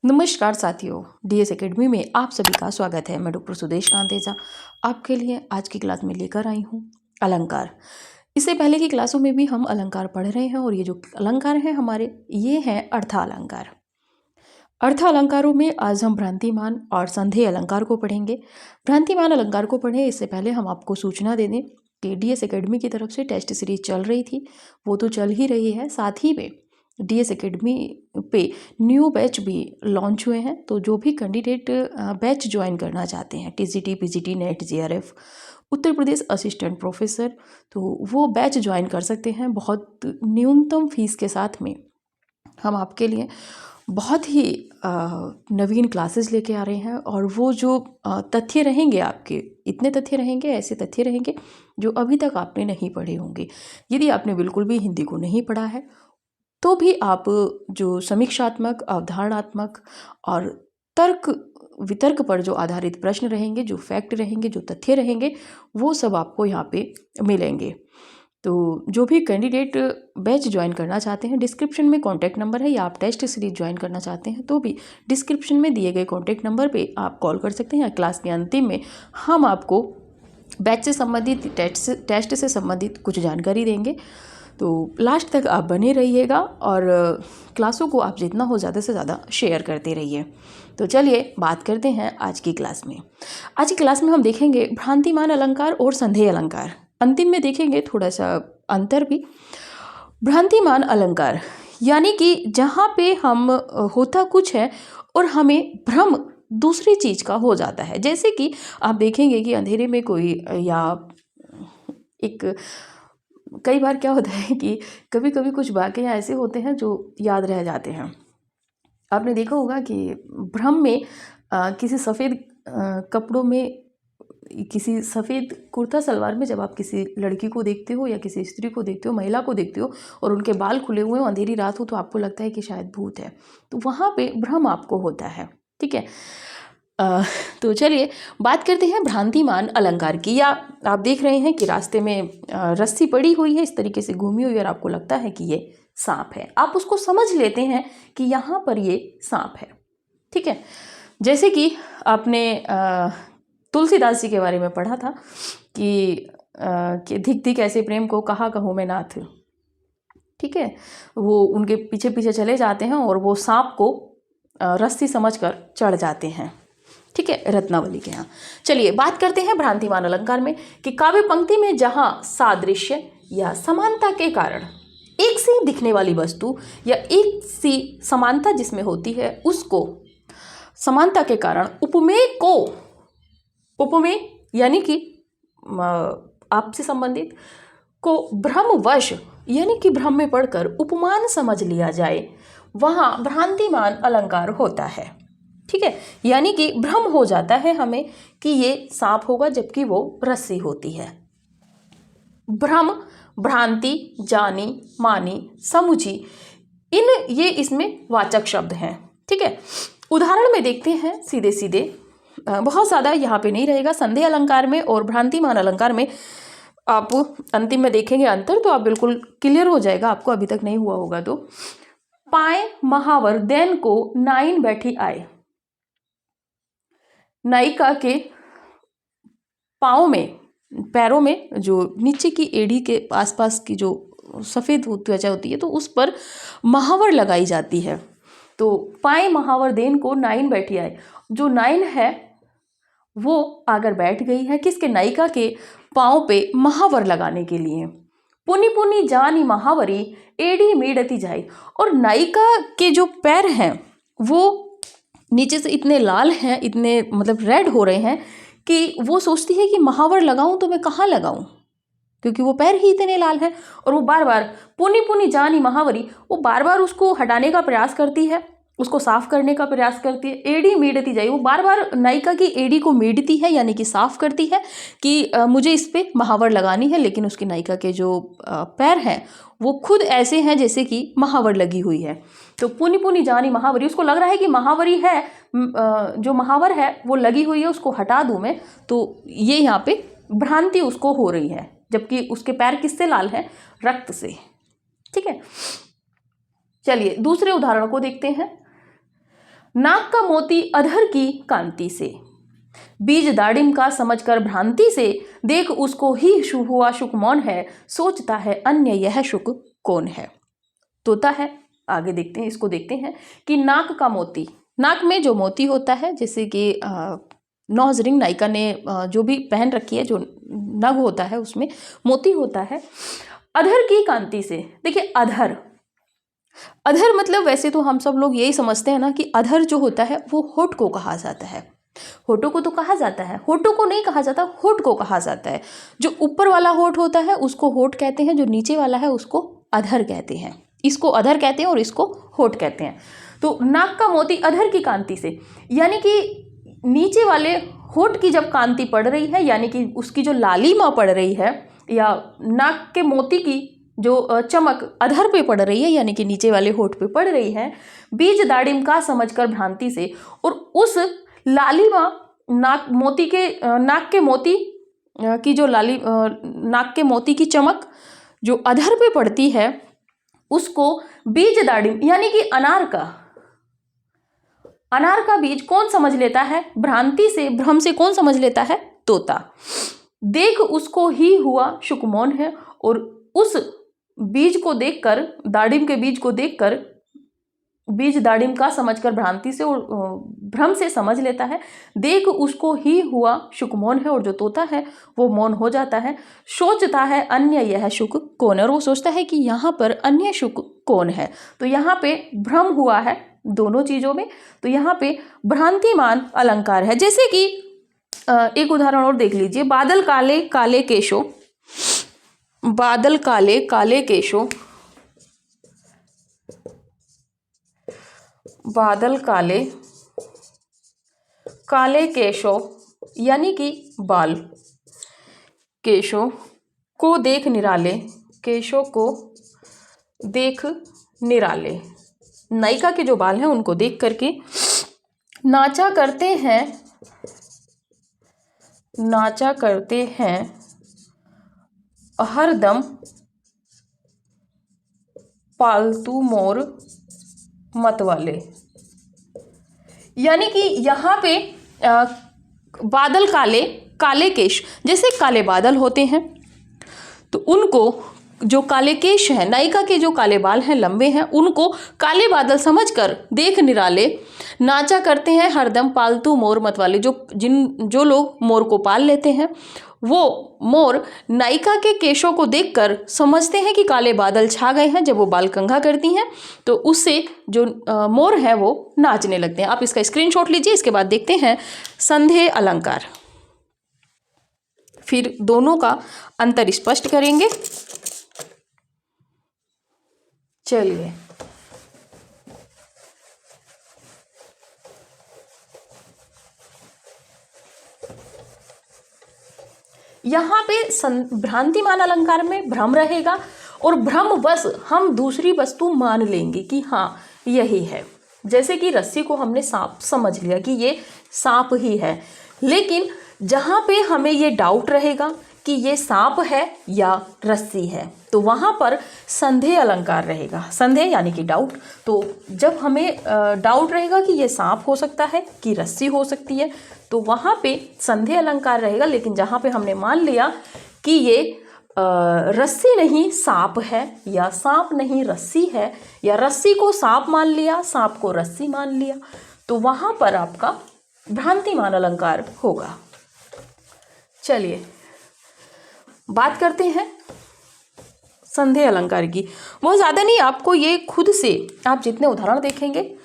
नमस्कार साथियों, DS academy में आप सभी का स्वागत है। मैं डॉक्टर सुदेश कांतेजा आपके लिए आज की क्लास में लेकर आई हूँ अलंकार। इससे पहले की क्लासों में भी हम अलंकार पढ़ रहे हैं और ये जो अलंकार हैं हमारे, ये हैं अर्थालंकार। अर्थालंकारों में आज हम भ्रांतिमान और संधेय अलंकार को पढ़ेंगे। भ्रांतिमान अलंकार को पढ़ें इससे पहले हम आपको सूचना दे दें कि डीएस एकेडमी की तरफ से टेस्ट सीरीज चल रही थी, वो तो चल ही रही है। साथ ही में डीएस एकेडमी पे न्यू बैच भी लॉन्च हुए हैं, तो जो भी कैंडिडेट बैच ज्वाइन करना चाहते हैं, TGT, PGT, net, JRF, Uttar Pradesh assistant professor, तो वो बैच ज्वाइन कर सकते हैं। बहुत न्यूनतम फीस के साथ में हम आपके लिए बहुत ही नवीन क्लासेस लेके आ रहे हैं। और वो जो तथ्य रहेंगे आपके, इतने तथ्य रहेंगे, ऐसे तथ्य रहेंगे जो अभी तक आपने नहीं पढ़े होंगे। यदि आपने बिल्कुल भी हिंदी को नहीं पढ़ा है तो भी आप जो समीक्षात्मक, अवधारणात्मक और तर्क वितर्क पर जो आधारित प्रश्न रहेंगे, जो फैक्ट रहेंगे, जो तथ्य रहेंगे, वो सब आपको यहाँ पे मिलेंगे। तो जो भी कैंडिडेट बैच ज्वाइन करना चाहते हैं, डिस्क्रिप्शन में कॉन्टैक्ट नंबर है, या आप टेस्ट सीरीज ज्वाइन करना चाहते हैं तो भी डिस्क्रिप्शन में दिए गए कॉन्टैक्ट नंबर पे आप कॉल कर सकते हैं। या क्लास के अंतिम में हम आपको बैच से संबंधित, टेस्ट से संबंधित कुछ जानकारी देंगे। तो लास्ट तक आप बने रहिएगा और क्लासों को आप जितना हो ज़्यादा से ज़्यादा शेयर करते रहिए। तो चलिए बात करते हैं आज की क्लास में। आज की क्लास में हम देखेंगे भ्रांतिमान अलंकार और संधेय अलंकार। अंतिम में देखेंगे थोड़ा सा अंतर भी। भ्रांतिमान अलंकार यानी कि जहाँ पे हम होता कुछ है और हमें भ्रम दूसरी चीज़ का हो जाता है। जैसे कि आप देखेंगे कि अंधेरे में कोई, या एक कई बार क्या होता है कि कभी कभी कुछ वाक़े ऐसे होते हैं जो याद रह जाते हैं। आपने देखा होगा कि भ्रम में किसी सफ़ेद कपड़ों में, किसी सफ़ेद कुर्ता सलवार में जब आप किसी लड़की को देखते हो या किसी स्त्री को देखते हो, महिला को देखते हो, और उनके बाल खुले हुए हो, अंधेरी रात हो, तो आपको लगता है कि शायद भूत है। तो वहाँ पे भ्रम आपको होता है। ठीक है। तो चलिए बात करते हैं भ्रांतिमान अलंकार की। या आप देख रहे हैं कि रास्ते में रस्सी पड़ी हुई है, इस तरीके से घूमी हुई, और आपको लगता है कि ये सांप है। आप उसको समझ लेते हैं कि यहाँ पर ये सांप है। ठीक है। जैसे कि आपने तुलसीदास जी के बारे में पढ़ा था कि धिक धिक ऐसे प्रेम को कहा कहूँ मैं नाथ। ठीक है। वो उनके पीछे पीछे चले जाते हैं और वो सांप को रस्सी समझकर चढ़ जाते हैं। ठीक है, रत्नावली के यहाँ। चलिए बात करते हैं भ्रांतिमान अलंकार में कि काव्य पंक्ति में जहाँ सादृश्य या समानता के कारण एक सी दिखने वाली वस्तु या एक सी समानता जिसमें होती है, उसको समानता के कारण उपमेय को, उपमेय यानी कि आपसे संबंधित, को भ्रमवश यानी कि भ्रम में पड़कर उपमान समझ लिया जाए, वहाँ भ्रांतिमान अलंकार होता है। ठीक है। यानी कि भ्रम हो जाता है हमें कि ये सांप होगा जबकि वो रस्सी होती है। भ्रम, भ्रांति, जानी, मानी, समुझी, ये इसमें वाचक शब्द हैं। ठीक है। उदाहरण में देखते हैं सीधे सीधे, बहुत ज़्यादा यहाँ पे नहीं रहेगा। संधेय अलंकार में और भ्रांतिमान अलंकार में आप अंतिम में देखेंगे अंतर, तो आप बिल्कुल क्लियर हो जाएगा, आपको अभी तक नहीं हुआ होगा तो। पाए महावर देन को नाइन बैठी आए। नायिका के पाँव में, पैरों में, जो नीचे की एड़ी के आसपास की जो सफ़ेद त्वचा होती है, तो उस पर महावर लगाई जाती है। तो पाए महावर देन को नाइन बैठी आए, जो नाइन है वो आकर बैठ गई है किसके, नायिका के पाँव पे महावर लगाने के लिए। पुनि पुनि जानी महावरी एड़ी मीड़ती जाए, और नायिका के जो पैर हैं वो नीचे से इतने लाल हैं, इतने मतलब रेड हो रहे हैं कि वो सोचती है कि महावर लगाऊं तो मैं कहाँ लगाऊं, क्योंकि वो पैर ही इतने लाल हैं। और वो बार बार पुनि पुनि जानी महावरी, वो बार बार उसको हटाने का प्रयास करती है, उसको साफ करने का प्रयास करती है। एड़ी मीड़ती जाए, वो बार बार नायिका की एड़ी को मीड़ती है, यानी कि साफ करती है कि मुझे इस पे महावर लगानी है। लेकिन उसकी नायिका के जो पैर हैं वो खुद ऐसे हैं जैसे कि महावर लगी हुई है। तो पुनि पुनि जानी महावरी, उसको लग रहा है कि महावरी है, जो महावर है वो लगी हुई है, उसको हटा दूं मैं। तो ये यहाँ पे भ्रांति उसको हो रही है, जबकि उसके पैर किससे लाल हैं, रक्त से। ठीक है। चलिए दूसरे उदाहरण को देखते हैं। नाक का मोती अधर की कांति से, बीज दाड़िम का समझकर भ्रांति से, देख उसको ही हुआ शुक मौन है, सोचता है अन्य यह शुक कौन है। तोता है। आगे देखते हैं, इसको देखते हैं कि नाक का मोती, नाक में जो मोती होता है, जैसे कि नोज रिंग नायिका ने जो भी पहन रखी है, जो नग होता है उसमें मोती होता है। अधर की कांति से, देखिए अधर, अधर मतलब वैसे तो हम सब लोग यही समझते हैं ना कि अधर जो होता है वो होठ को कहा जाता है। होठों को तो कहा जाता है, होठों को नहीं कहा जाता, होठ को कहा जाता है। जो ऊपर वाला होठ होता है उसको होठ कहते हैं, जो नीचे वाला है उसको अधर कहते हैं। इसको अधर कहते हैं और इसको होठ कहते हैं। तो नाक का मोती अधर की कांति से, यानी कि नीचे वाले होठ की जब कांति पड़ रही है, यानी कि उसकी जो लालिमा पड़ रही है, या नाक के मोती की जो चमक अधर पे पड़ रही है, यानी कि नीचे वाले होठ पे पड़ रही है, बीज दाड़िम का समझकर भ्रांति से, और उस लालिमा नाक के मोती की जो नाक के मोती की चमक जो अधर पे पड़ती है, उसको बीज दाड़िम यानी कि अनार का बीज कौन समझ लेता है? भ्रांति से, भ्रम से कौन समझ लेता है? तोता। देख उसको ही हुआ शुक मौन है, और उस बीज को देखकर, दाड़िम के बीज को देखकर, बीज दाड़िम का समझकर भ्रांति से और भ्रम से समझ लेता है। देख उसको ही हुआ शुक मौन है, और जो तोता है वो मौन हो जाता है। सोचता है अन्य यह शुक कौन है, और वो सोचता है कि यहाँ पर अन्य शुक कौन है। तो यहाँ पे भ्रम हुआ है दोनों चीज़ों में, तो यहाँ पे भ्रांतिमान अलंकार है। जैसे कि एक उदाहरण और देख लीजिए, बादल काले काले केशो, बादल काले काले केशो, बादल काले काले केशो यानी कि बाल, केशो को देख निराले, केशों को देख निराले, नायिका के जो बाल हैं उनको देख करके नाचा करते हैं, नाचा करते हैं हरदम पालतू मोर मतवाले। यानी कि यहाँ पे बादल काले काले केश, जैसे काले बादल होते हैं तो उनको जो काले केश हैं, नायिका के जो काले बाल हैं, लंबे हैं, उनको काले बादल समझकर देख निराले नाचा करते हैं हरदम पालतू मोर मतवाले। जो लोग मोर को पाल लेते हैं, वो मोर नायिका के केशों को देखकर समझते हैं कि काले बादल छा गए हैं। जब वो बाल कंघा करती हैं तो उससे जो मोर है वो नाचने लगते हैं। आप इसका स्क्रीनशॉट लीजिए। इसके बाद देखते हैं संधेय अलंकार, फिर दोनों का अंतर स्पष्ट करेंगे। चलिए, यहाँ पे भ्रांतिमान अलंकार में भ्रम रहेगा, और भ्रमवश हम दूसरी वस्तु मान लेंगे कि हाँ यही है। जैसे कि रस्सी को हमने सांप समझ लिया कि ये सांप ही है, लेकिन जहाँ पे हमें ये डाउट रहेगा कि ये सांप है या रस्सी है, तो वहाँ पर संदेह अलंकार रहेगा। संदेह यानी कि डाउट। तो जब हमें डाउट रहेगा कि ये सांप हो सकता है कि रस्सी हो सकती है, तो वहाँ पे संदेह अलंकार रहेगा। लेकिन जहाँ पे हमने मान लिया कि ये रस्सी नहीं सांप है, या सांप नहीं रस्सी है, या रस्सी को सांप मान लिया, सांप को रस्सी मान लिया, तो वहाँ पर आपका भ्रांतिमान अलंकार होगा। चलिए बात करते हैं संदेह अलंकार की। बहुत ज़्यादा नहीं, आपको ये खुद से आप जितने उदाहरण देखेंगे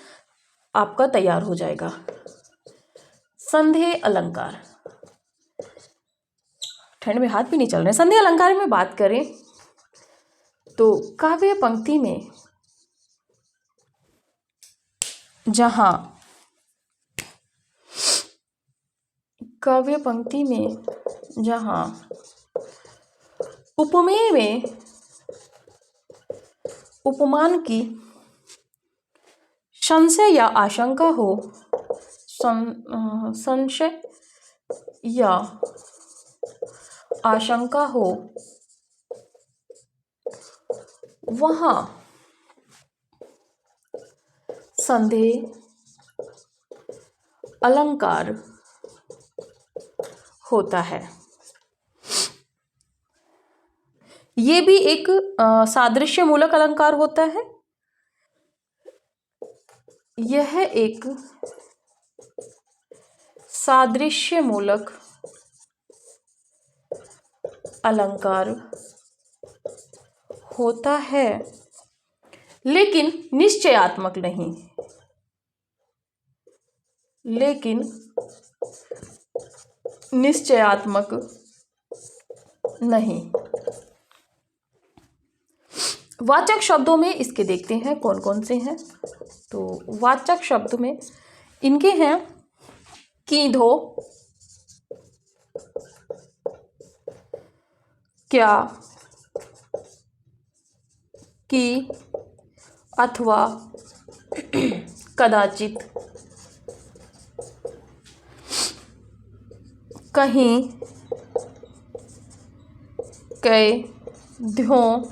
आपका तैयार हो जाएगा। संदेह अलंकार, ठंड में हाथ भी नहीं चल रहे। संदेह अलंकार में बात करें तो काव्य पंक्ति में जहाँ उपमेय में उपमान की संशय या आशंका हो, संशय या आशंका हो, वहाँ संदेह अलंकार होता है। ये भी एक सादृश्य मूलक अलंकार होता है। यह एक सादृश्य मूलक अलंकार होता है, लेकिन निश्चयात्मक नहीं। लेकिन निश्चयात्मक नहीं। वाचक शब्दों में इसके देखते हैं कौन कौन से हैं। तो वाचक शब्द में इनके हैं कीधो, क्या, कि, अथवा, कदाचित, कहीं, कै, ध्यों,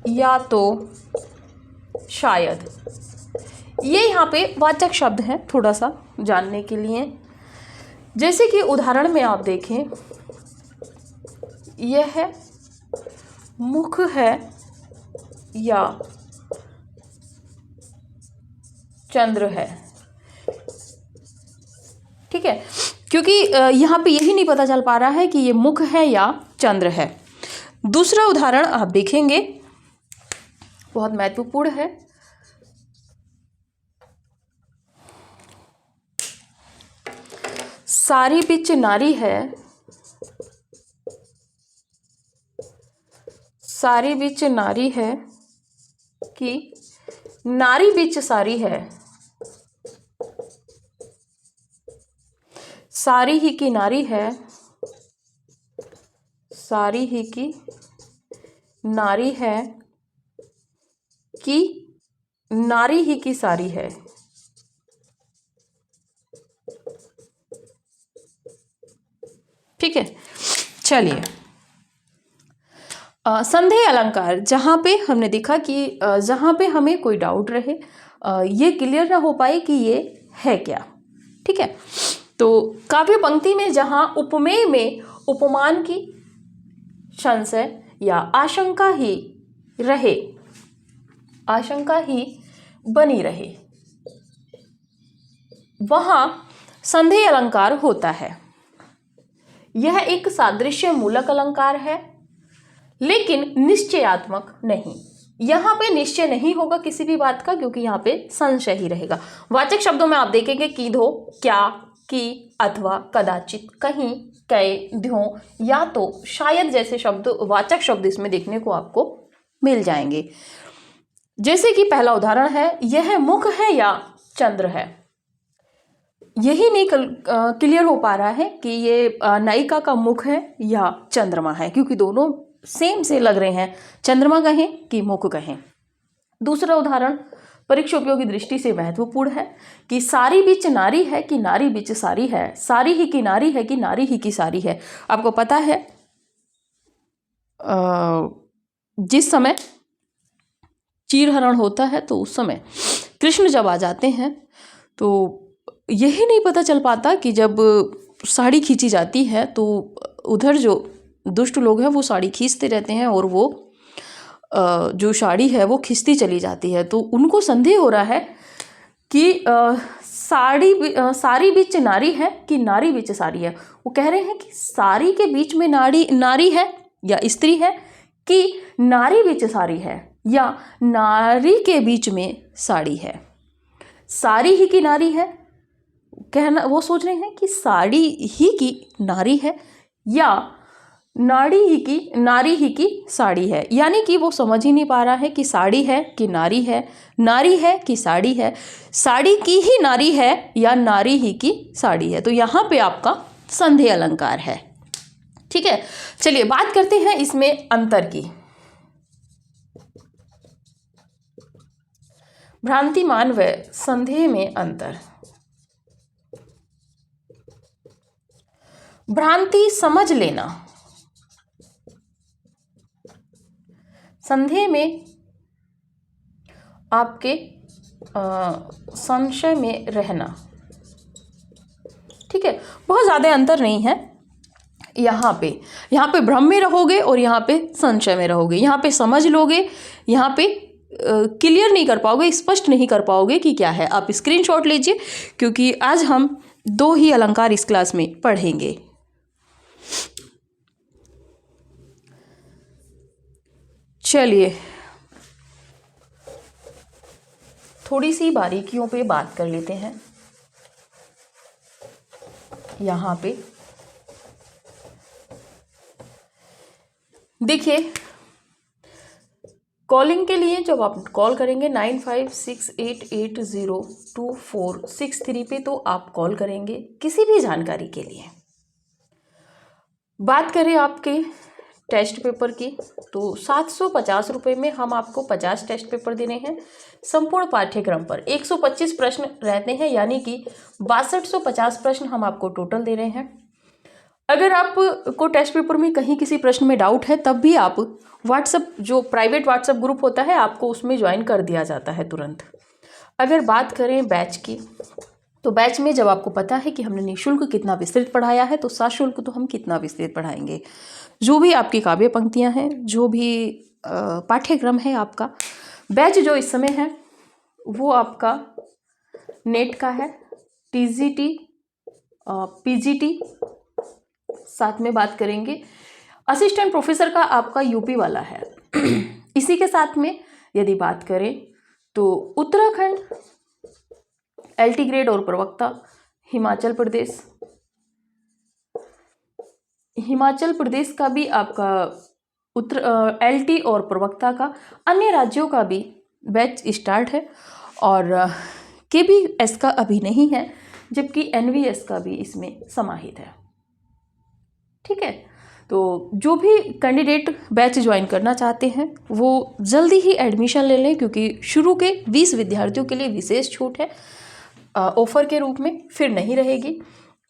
या तो, शायद। ये यहाँ पे वाचक शब्द हैं थोड़ा सा जानने के लिए। जैसे कि उदाहरण में आप देखें, यह मुख है या चंद्र है। ठीक है, क्योंकि यहाँ पे यही नहीं पता चल पा रहा है कि ये मुख है या चंद्र है। दूसरा उदाहरण आप देखेंगे, बहुत महत्वपूर्ण है। सारी बिच नारी है, सारी बिच नारी है, कि नारी बिच सारी है। सारी ही की नारी है, सारी ही की नारी है, कि नारी ही की सारी है। ठीक है, चलिए संदेह अलंकार, जहाँ पे हमने देखा कि जहाँ पे हमें कोई डाउट रहे, ये क्लियर ना हो पाए कि ये है क्या। ठीक है, तो काव्य पंक्ति में जहाँ उपमेय में उपमान की संशय या आशंका ही रहे, आशंका ही बनी रहे, वहाँ संदेह अलंकार होता है। यह एक सादृश्य मूलक अलंकार है, लेकिन निश्चयात्मक नहीं। यहाँ पे निश्चय नहीं होगा किसी भी बात का, क्योंकि यहाँ पे संशय ही रहेगा। वाचक शब्दों में आप देखेंगे कीधो, क्या, कि, अथवा, कदाचित, कहीं, कै, ध्यों, या तो, शायद जैसे शब्द, वाचक शब्द इसमें देखने को आपको मिल जाएंगे। जैसे कि पहला उदाहरण है, यह मुख है या चंद्र है। यही नहीं क्लियर हो पा रहा है कि ये नायिका का मुख है या चंद्रमा है, क्योंकि दोनों सेम से लग रहे हैं, चंद्रमा कहें कि मुख कहें। दूसरा उदाहरण परीक्षा उपयोगी दृष्टि से महत्वपूर्ण है कि सारी बिच नारी है कि नारी बिच सारी है, सारी ही की नारी है कि नारी ही की सारी है। आपको पता है जिस समय चीरहरण होता है तो उस समय कृष्ण जब आ जाते हैं तो यही नहीं पता चल पाता कि जब साड़ी खींची जाती है तो उधर जो दुष्ट लोग हैं वो साड़ी खींचते रहते हैं और वो जो साड़ी है वो खींचती चली जाती है। तो उनको संदेह हो रहा है कि सारी बीच नारी है कि नारी बीच साड़ी है। वो कह रहे हैं कि साड़ी के बीच में नारी है या स्त्री है, कि नारी बीच साड़ी है, या नारी के बीच में साड़ी है। सारी ही की नारी है कहना, वो सोच रहे हैं कि साड़ी ही की नारी है या नारी ही की साड़ी है। यानी कि वो समझ ही नहीं पा रहा है कि साड़ी है कि नारी है, नारी है कि साड़ी है, साड़ी की ही नारी है या नारी ही की साड़ी है। तो यहाँ पे आपका संदेह अलंकार है। ठीक है, चलिए बात करते हैं इसमें अंतर की। भ्रांतिमान व संदेह में अंतर। भ्रांति समझ लेना, संदेह में आपके संशय में रहना। ठीक है, बहुत ज़्यादा अंतर नहीं है। यहाँ पे भ्रम में रहोगे और यहाँ पे संशय में रहोगे। यहाँ पे समझ लोगे, यहाँ पे क्लियर नहीं कर पाओगे, स्पष्ट नहीं कर पाओगे कि क्या है। आप स्क्रीनशॉट लीजिए, क्योंकि आज हम 2 ही अलंकार इस क्लास में पढ़ेंगे। चलिए थोड़ी सी बारीकियों पे बात कर लेते हैं। यहाँ पे देखिए, कॉलिंग के लिए जब आप कॉल करेंगे 9568802463 पे, तो आप कॉल करेंगे किसी भी जानकारी के लिए। बात करें आपके टेस्ट पेपर की, तो 750 रुपये में हम आपको 50 टेस्ट पेपर देने हैं। संपूर्ण पाठ्यक्रम पर 125 प्रश्न रहते हैं, यानी कि 6250 प्रश्न हम आपको टोटल दे रहे हैं। अगर आपको टेस्ट पेपर में कहीं किसी प्रश्न में डाउट है, तब भी आप व्हाट्सएप, जो प्राइवेट व्हाट्सएप ग्रुप होता है, आपको उसमें ज्वाइन कर दिया जाता है तुरंत। अगर बात करें बैच की, तो बैच में जब आपको पता है कि हमने निःशुल्क कितना विस्तृत पढ़ाया है, तो सशुल्क तो हम कितना विस्तृत पढ़ाएंगे। जो भी आपकी काव्य पंक्तियां हैं, जो भी पाठ्यक्रम है आपका, बैच जो इस समय है वो आपका नेट का है, टीजीटी, पीजीटी, साथ में बात करेंगे असिस्टेंट प्रोफेसर का आपका यूपी वाला है। इसी के साथ में यदि बात करें तो उत्तराखंड, एलटी ग्रेड और प्रवक्ता, हिमाचल प्रदेश का भी आपका एलटी और प्रवक्ता का, अन्य राज्यों का भी बैच स्टार्ट है, और केबीएस का अभी नहीं है, जबकि एनवीएस का भी इसमें समाहित है। ठीक है, तो जो भी कैंडिडेट बैच ज्वाइन करना चाहते हैं वो जल्दी ही एडमिशन ले लें, क्योंकि शुरू के 20 विद्यार्थियों के लिए विशेष छूट है ऑफर के रूप में, फिर नहीं रहेगी।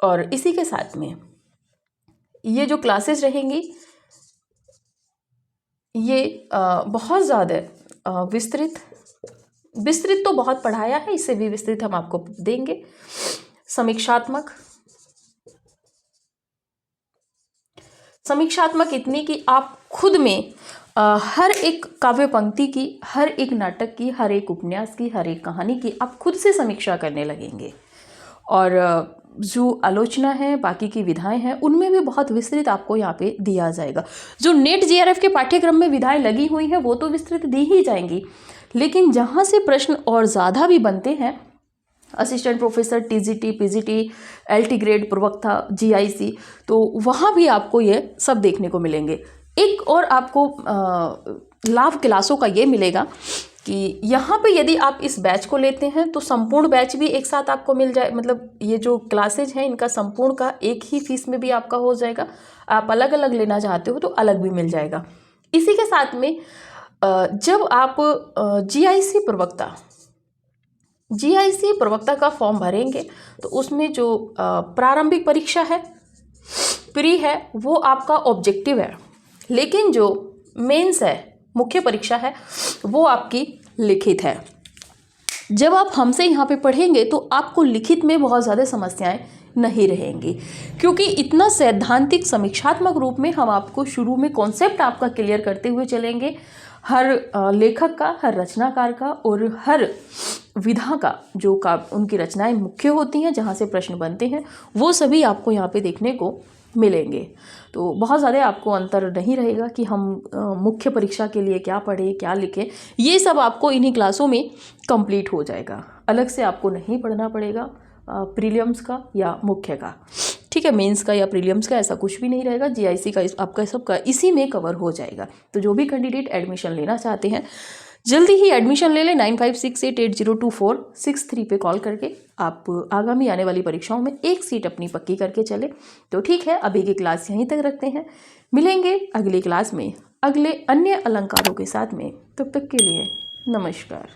और इसी के साथ में ये जो क्लासेस रहेंगी, ये बहुत ज़्यादा विस्तृत तो बहुत पढ़ाया है, इससे भी विस्तृत हम आपको देंगे। समीक्षात्मक इतनी कि आप खुद में हर एक काव्य पंक्ति की, हर एक नाटक की, हर एक उपन्यास की, हर एक कहानी की आप खुद से समीक्षा करने लगेंगे। और जो आलोचना है, बाकी की विधाएं हैं, उनमें भी बहुत विस्तृत आपको यहाँ पे दिया जाएगा। जो नेट जेआरएफ के पाठ्यक्रम में विधाएं लगी हुई हैं वो तो विस्तृत दी ही जाएंगी, लेकिन जहाँ से प्रश्न और ज़्यादा भी बनते हैं, assistant professor, TGT, PGT, LT grade, प्रवक्ता, जीआईसी, तो वहाँ भी आपको ये सब देखने को मिलेंगे। एक और आपको लाभ क्लासों का ये मिलेगा कि यहाँ पे यदि आप इस बैच को लेते हैं तो संपूर्ण बैच भी एक साथ आपको मिल जाए, मतलब ये जो क्लासेज हैं इनका संपूर्ण का एक ही फीस में भी आपका हो जाएगा। आप अलग अलग लेना चाहते हो तो अलग भी मिल जाएगा। इसी के साथ में जब आप जीआईसी प्रवक्ता का फॉर्म भरेंगे तो उसमें जो प्रारंभिक परीक्षा है, प्री है, वो आपका ऑब्जेक्टिव है, लेकिन जो मेंस है, मुख्य परीक्षा है, वो आपकी लिखित है। जब आप हमसे यहाँ पे पढ़ेंगे तो आपको लिखित में बहुत ज़्यादा समस्याएं नहीं रहेंगी, क्योंकि इतना सैद्धांतिक समीक्षात्मक रूप में हम आपको शुरू में कॉन्सेप्ट आपका क्लियर करते हुए चलेंगे, हर लेखक का, हर रचनाकार का और हर विधा का, जो का उनकी रचनाएं मुख्य होती हैं, जहाँ से प्रश्न बनते हैं, वो सभी आपको यहाँ पे देखने को मिलेंगे। तो बहुत ज़्यादा आपको अंतर नहीं रहेगा कि हम मुख्य परीक्षा के लिए क्या पढ़ें, क्या लिखें, ये सब आपको इन्हीं क्लासों में कंप्लीट हो जाएगा। अलग से आपको नहीं पढ़ना पड़ेगा प्रीलिम्स का या मुख्य का, ठीक है, मेंस का या प्रीलिम्स का, ऐसा कुछ भी नहीं रहेगा। जीआईसी का आपका सबका इसी में कवर हो जाएगा। तो जो भी कैंडिडेट एडमिशन लेना चाहते हैं जल्दी ही एडमिशन ले लें। 9568802463 पे कॉल करके आप आगामी आने वाली परीक्षाओं में एक सीट अपनी पक्की करके चले। तो ठीक है, अभी की क्लास यहीं तक रखते हैं, मिलेंगे अगली क्लास में अगले अन्य अलंकारों के साथ में। तब तक के लिए नमस्कार।